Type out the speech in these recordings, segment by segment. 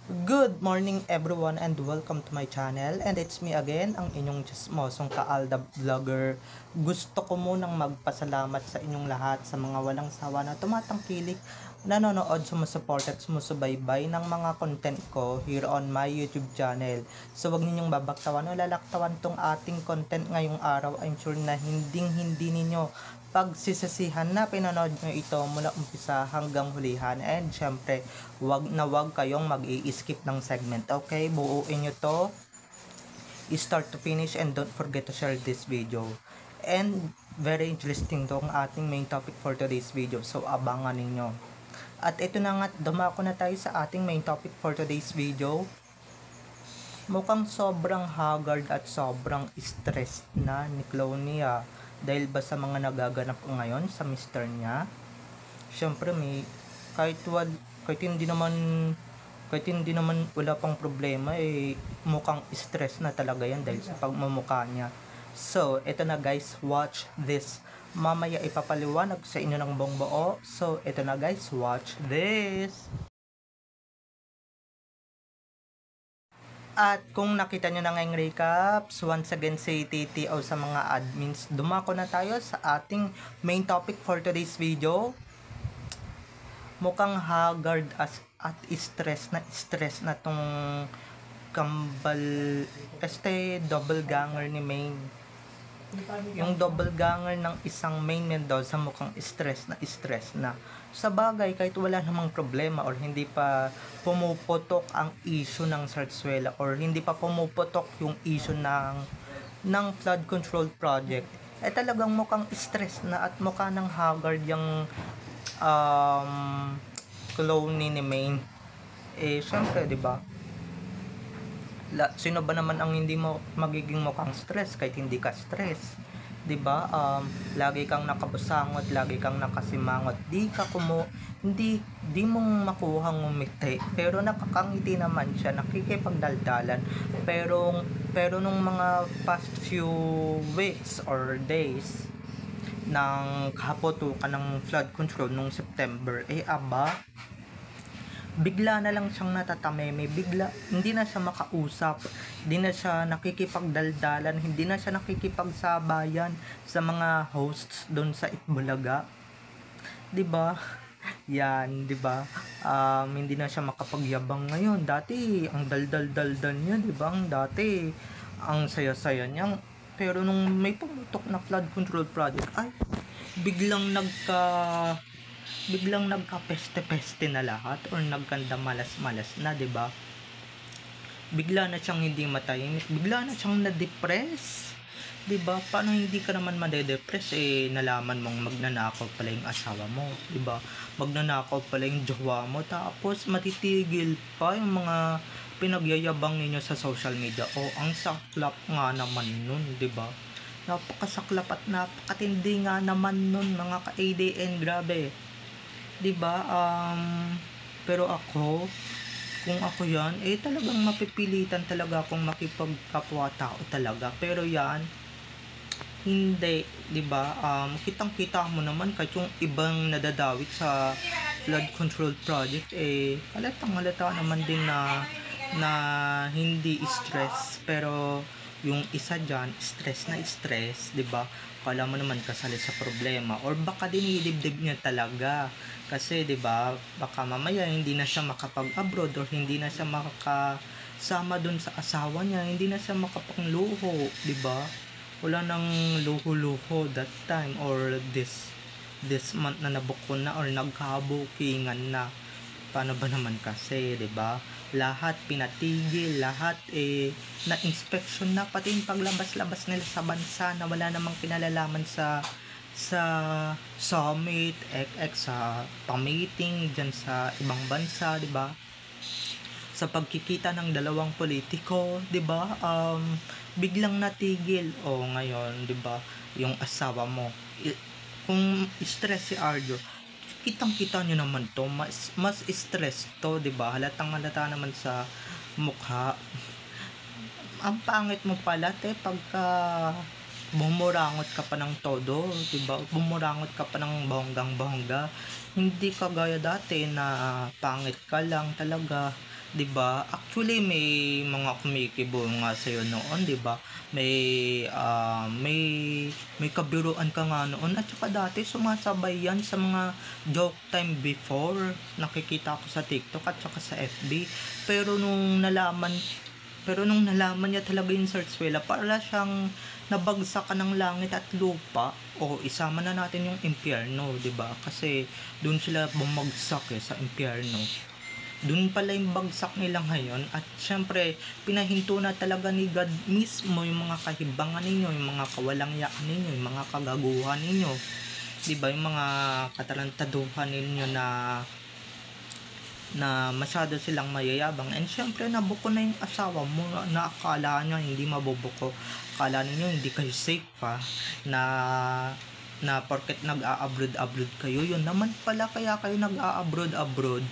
Good morning everyone and welcome to my channel, and it's me again, ang inyong chismosong Kaalda Vlogger. Gusto ko munang magpasalamat sa inyong lahat sa mga walang sawa na tumatangkilik, nanonood, sumusuport at sumusubaybay ng mga content ko here on my YouTube channel. So wag ninyong babaktawan o lalaktawan tong ating content ngayong araw. I'm sure na hindi ninyo pagsisisihan na pinanood nyo ito mula umpisa hanggang hulihan, and syempre wag kayong mag-i-skip ng segment. Okay, buuin nyo to start to finish, and don't forget to share this video. And very interesting to ang ating main topic for today's video, so abangan ninyo. At ito na nga, dumako na tayo sa ating main topic for today's video. Mukhang sobrang haggard at sobrang stressed na ni Clonia dahil ba sa mga nagaganap ngayon sa mister niya. Syempre kahit hindi naman wala pang problema, mukhang stress na talaga yan dahil sa pagmumukha niya. So eto na guys, watch this. Mamaya ipapaliwanag sa inyo ng buong buo. So eto na guys, watch this. At kung nakita nyo na ngayong recaps, once again say TTO sa mga admins, dumako na tayo sa ating main topic for today's video. Mukhang haggard at stress na tong kambal, double ganger ni Main. Yung double ganger ng isang Main Mendoza mukhang stress na. Sa bagay, kahit wala namang problema or hindi pa pumuputok ang issue ng Zarzuela or hindi pa pumuputok yung issue ng flood control project, talagang mukhang stress na at mukha ng haggard yung clone ni Main. Syempre, 'di ba? Sino ba naman ang hindi mo magiging mukhang stress kahit hindi ka stress? 'Di ba? Lagi kang nakabusangot, lagi kang nakasimangot. Hindi mong makuhang ngumiti, pero nakakangiti naman siya, nakikipagdaldalan. Pero nung mga past few weeks or days ng kaputukan ng flood control nung September, bigla na lang siyang natatameme, hindi na siya makausap, hindi na siya nakikipagdaldalan, hindi na siya nakikipagsabayan sa mga hosts doon sa Itbulaga. 'Di ba? Yan, 'di ba? Hindi na siya makapagyabang ngayon. Dati ang daldal niya, 'di ba? Dati ang saya-saya niya. Pero nung may pumutok na flood control project, biglang nagka-peste-peste na lahat or nagkanda malas-malas na, 'di ba? Bigla na siyang hindi matahimik, bigla na siyang na-depress. 'Di ba? Paano hindi ka naman made-depress nalaman mong magnanakaw pala yung asawa mo, 'di ba? Magnanakaw pala yung jowa mo, tapos matitigil pa yung mga pinagyayabang ninyo sa social media. Ang saklap nga naman nun, 'di ba? Napakasaklap at napakatindi nga naman nun, mga ka-ADN, grabe. 'Di ba? Pero kung ako yan, talagang mapipilitan talaga akong makipagkapwa-tao talaga. Pero yan, hindi, 'di ba? Kitang-kita mo naman kahit yung ibang nadadawit sa flood control project, halata naman din na hindi stress, pero yung isa dyan, stress, 'di ba? Kala mo naman kasali sa problema, or baka dinidibdib niya talaga kasi, 'di ba, baka mamaya hindi na siya makapag-abroad or hindi na siya makakasama dun sa asawa niya, hindi na siya makapangluho, 'di ba? Wala nang luho-luho that time or this month na nabuko na or nagkabukingan na. Paano ba naman kasi, 'di ba? Lahat pinatigil, lahat na inspection na, pati yung paglabas-labas nila sa bansa na wala namang kinalalaman sa summit, sa pang-meeting dyan sa ibang bansa, 'di ba? Sa pagkikita ng dalawang politiko, 'di ba? Biglang natigil. Ngayon, 'di ba? Yung asawa mo, kung stress si Arjo, kitang-kita nyo naman to, mas stress to, 'di ba? Halatang-halata naman sa mukha. Ang pangit mo pala, pagka bumurangot ka pa ng todo, 'di ba? Bumurangot ka pa ng bonggang-bongga. Hindi ka gaya dati na pangit ka lang talaga. 'Di ba? Actually, may mga kumikibo nga sa'yo noon, 'di ba? May, may kabiruan ka nga noon at saka dati sumasabay yan sa mga joke time before. Nakikita ko sa TikTok at saka sa FB. Pero nung nalaman niya talaga yung Zarzuela, para siyang nabagsakan ng langit at lupa. O isama na natin yung impyerno, 'di ba? Kasi doon sila bumagsak sa impyerno. Doon pala yung bagsak nila ngayon, at syempre pinahinto na talaga ni God mismo yung mga kahibangan ninyo, yung mga kawalangyaan ninyo, yung mga kagaguhan ninyo, 'di ba? Yung mga katarantaduhan ninyo na masyado silang mayayabang. And syempre nabuko na yung asawa mo na akala nyo hindi mabubuko, akala ninyo hindi kayo safe pa, na porket nag-a-abroad kayo, yun naman pala kaya kayo nag-a-abroad,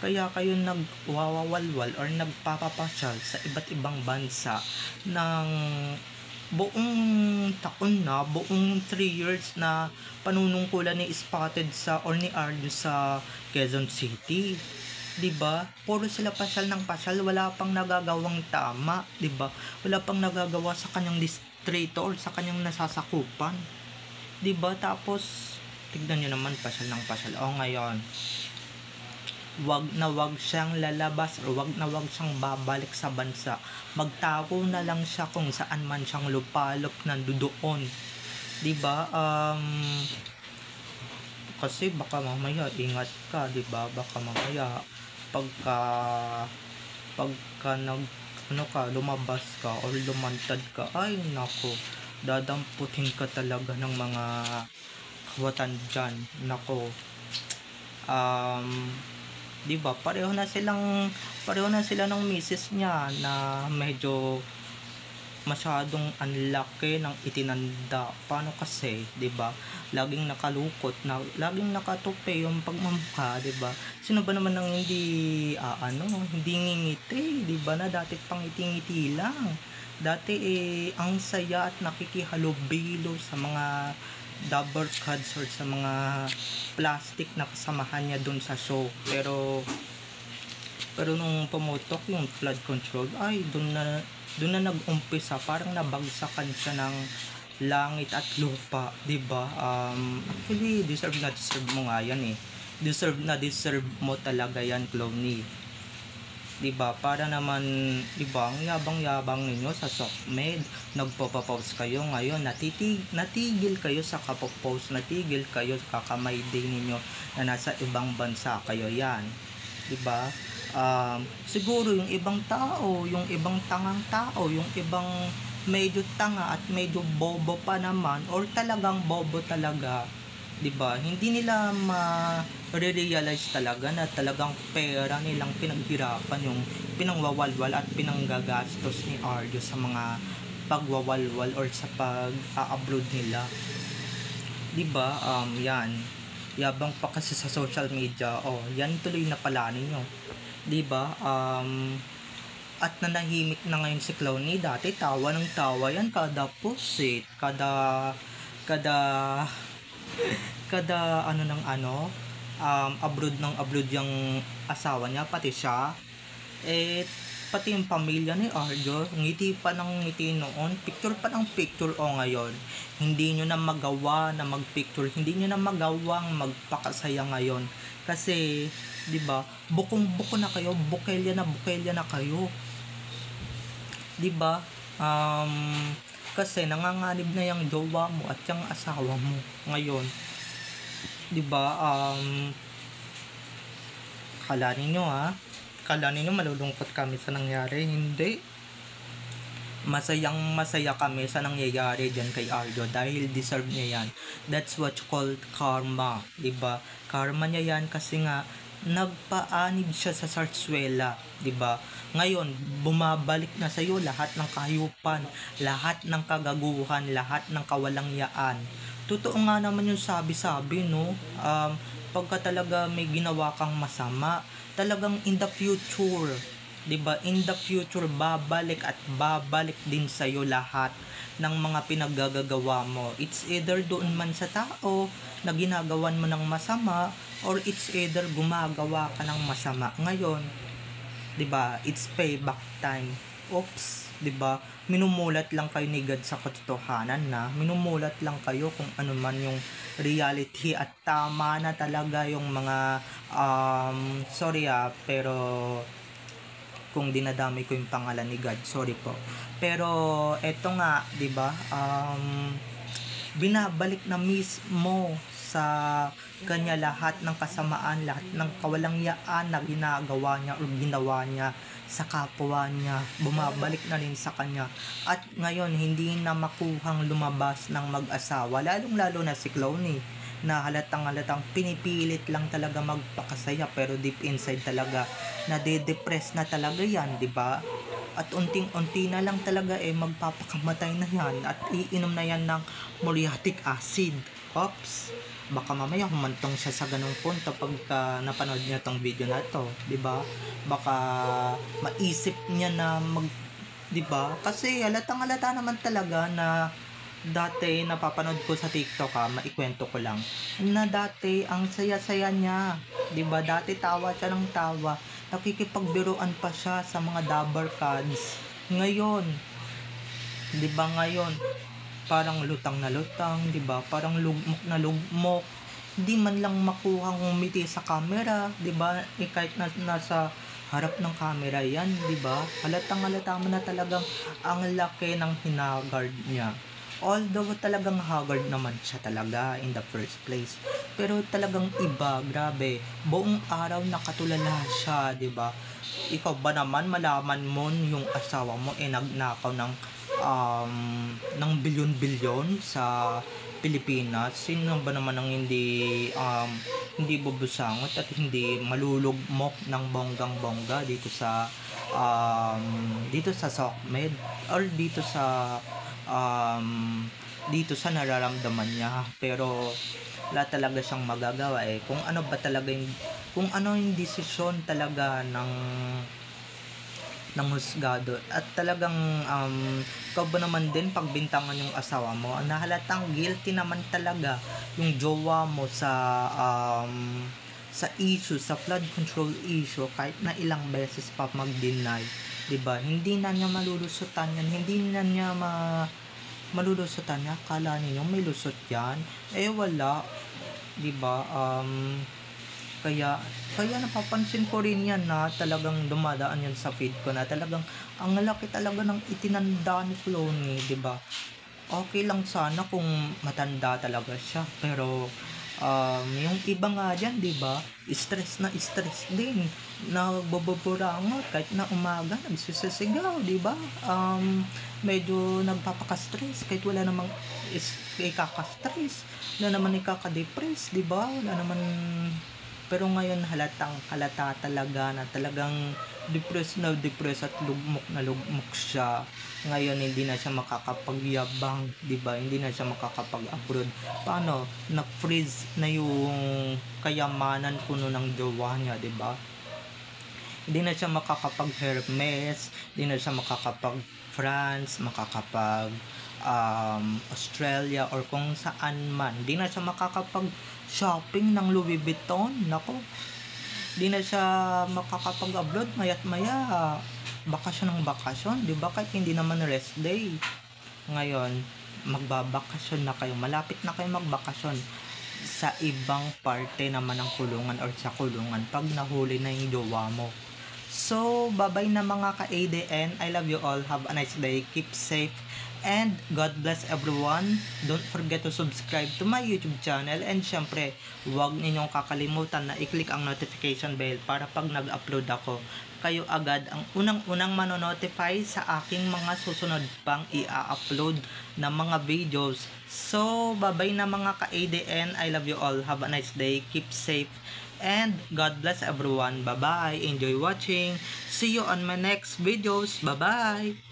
kaya kayo nagwawawalwal or nagpapapasyal sa iba't ibang bansa ng buong taon na, buong 3 years na panunungkulan ni Spotted sa or ni Arjo sa Quezon City. 'Di ba? Puro sila pasyal ng pasyal, wala pang nagagawang tama, 'di ba? Wala pang nagagawa sa kanyang distrito or sa kanyang nasasakupan. 'Di ba? Tapos tignan niyo naman, pasyal ng pasyal. O ngayon, wag siyang lalabas or wag siyang babalik sa bansa. Magtago na lang siya kung saan man siyang lupalop nandoon. 'Di ba? Kasi baka mamaya ingat ka, 'di ba? Baka mamaya pagka lumabas ka or lumantad ka, ay nako, dadamputin ka talaga ng mga kawatan dyan. Nako, 'di ba? Pareho na sila ng misis niya na medyo masyadong anlaki ng itinanda. Paano kasi, 'di ba? Laging nakalukot, laging nakatupe yung pagmamukha, 'di ba? Sino ba naman ang hindi hindi ngingiti, 'di ba? Na dati pang ngiti lang. Dati ang saya at nakikihalubilo sa mga double cards or sa mga plastic na kasamahan niya dun sa show. Pero nung pumutok yung flood control, ay dun na nag-umpisa, parang nabagsakan siya ng langit at lupa, 'di ba? Actually, deserve mo nga yan. Deserve mo talaga yan, Clowny. 'Di ba? Para naman, 'di ba, ang yabang-yabang ninyo sa SOCMED, nagpo-post kayo ngayon, natigil kayo sa kapopost, natigil kayo sa kakamay day ninyo na nasa ibang bansa kayo yan. 'Di ba? Siguro yung ibang tao, yung ibang tangang tao, yung ibang medyo tanga at medyo bobo pa naman or talagang bobo talaga, 'di ba? Hindi nila ma-realize talaga na talagang pera nilang pinaghirapan yung pinangwawalwal at pinanggagastos ni Arjo sa mga pagwawalwal or sa pag-a-upload nila. 'Di ba? Yan. Yabang pa kasi sa social media. Oh, yan tuloy na pala ninyo. 'Di ba? At nanahimik na ngayon si Clowny. Dati tawa ng tawa yan kada post, kada abroad yung asawa niya, pati siya, pati yung pamilya ni Arjo, ngiti pa ng ngiti noon, picture pa ng picture. O ngayon, hindi nyo na magawa na magpicture, hindi nyo na magawang magpakasaya ngayon kasi, 'di ba, bukong-buko na kayo, bukelya na kayo, 'di ba? Kasi nanganganib na yung jowa mo at yung asawa mo ngayon, 'di ba? Kala ninyo malulungkot kami sa nangyari. Hindi, masaya kami sa nangyayari dyan kay Arjo dahil deserve niya yan. That's what you call karma, 'di ba? Karma niya yan kasi nga nagpaanib siya sa Zarzuela, 'di ba? Ngayon, bumabalik na sa iyo lahat ng kahayupan, lahat ng kagaguhan, lahat ng kawalangyaan. Totoo nga naman yung sabi-sabi, no? Pagka talaga may ginawa kang masama, talagang in the future, 'di ba? In the future, babalik at babalik din sa iyo lahat ng mga pinaggagawa mo. It's either doon man sa tao na ginagawan mo ng masama or it's either gumagawa ka ng masama. Ngayon, 'Diba? It's payback time. Oops, 'di ba? Minumulat lang kayo ni God sa katotohanan na. Minumulat lang kayo kung ano man yung reality at tama na talaga yung mga sorry pero kung dinadamay ko yung pangalan ni God, sorry po. Pero eto nga, 'di ba? Binabalik na mismo sa kanya lahat ng kasamaan, lahat ng kawalangyaan na ginagawa niya o ginawa niya sa kapwa niya, bumabalik na rin sa kanya. At ngayon, hindi na makuhang lumabas ng mag-asawa, lalong-lalo na si Clooney, na halatang pinipilit lang talaga magpakasaya, pero deep inside talaga, nade-depress na talaga yan, di ba? At unting-unti na lang talaga magpapakamatay na yan at iinom na yan ng muriatic acid. Ops, baka mamaya humantong siya sa ganung punto pagka napanood niya tong video na to, 'di ba? Baka maisip niya na 'di ba? Kasi halatang-halata naman talaga na dati napapanood ko sa TikTok maikwento ko lang na dati ang saya-saya niya, 'di ba? Dati tawa siya ng tawa, nakikipagbiruan pa siya sa mga dabber cards. Ngayon, 'di ba parang lutang na lutang, 'di ba? Parang lugmok na lugmok. Hindi man lang makuhang umiti sa camera, 'di ba? Kahit nasa harap ng camera 'yan, 'di ba? Halatang-halata mo na talagang ang laki ng hinagard niya. Although talagang haggard naman siya talaga in the first place. Pero talagang iba, grabe. Buong araw nakatulala siya, 'di ba? Ikaw ba naman malaman mo yung asawa mo nagnakaw ng bilyon-bilyon sa Pilipinas? Sino ba naman ang hindi bubusangot at hindi malulugmok ng bonggang-bongga dito sa SOCMED or dito sa nararamdaman niya? Pero wala talaga siyang magagawa kung ano yung desisyon talaga ng husgado. At talagang ikaw ba naman din pagbintangan yung asawa mo, nahalatang guilty naman talaga yung jowa mo sa issue, sa flood control issue, kahit na ilang beses pa mag-deny, 'di ba? Hindi na niya malulusutan yan, hindi na niya malulusutan niya. Akala niyo may lusot yan? Wala, 'di ba? Kaya napapansin ko rin yan na talagang dumadaan yan sa feed ko na talagang ang laki talaga ng itinanda ni Clooney, 'di ba? Okay lang sana kung matanda talaga siya, pero yung iba nga dyan, 'di ba? Stress din, nagboboborangot kahit na umaga nagsisisigaw, 'di ba? Medyo nagpapaka-stress kahit wala namang ikaka-stress, wala naman ikaka-depress, 'di ba? Wala naman. Pero ngayon halata talaga na talagang depressed at lugmok na lugmok siya. Ngayon hindi na siya makakapagyabang, 'di ba? Hindi na siya makakapag-abroad. Paano? Na-freeze na yung kayamanan puno ng jowa niya, 'di ba? Hindi na siya makakapag-Hermes, hindi na siya makakapag-France, makakapag Australia or kung saan man. Hindi na siya makakapag-shopping ng Louis Vuitton. Nako, hindi na siya makakapag-abroad. Maya't maya bakasyon ng bakasyon, 'di ba? Kahit hindi naman rest day. Ngayon, magbabakasyon na kayo. Malapit na kayo magbakasyon sa ibang parte naman ng kulungan or sa kulungan pag nahuli na yung jowa mo. So, bye-bye na mga ka-ADN. I love you all. Have a nice day. Keep safe. And God bless everyone. Don't forget to subscribe to my YouTube channel. And syempre, huwag ninyong kakalimutan na i-click ang notification bell para pag nag-upload ako, kayo agad ang unang-unang manonotify sa aking mga susunod pang i-upload na mga videos. So, bye-bye na mga ka-ADN. I love you all. Have a nice day. Keep safe. And God bless everyone. Bye-bye. Enjoy watching. See you on my next videos. Bye-bye.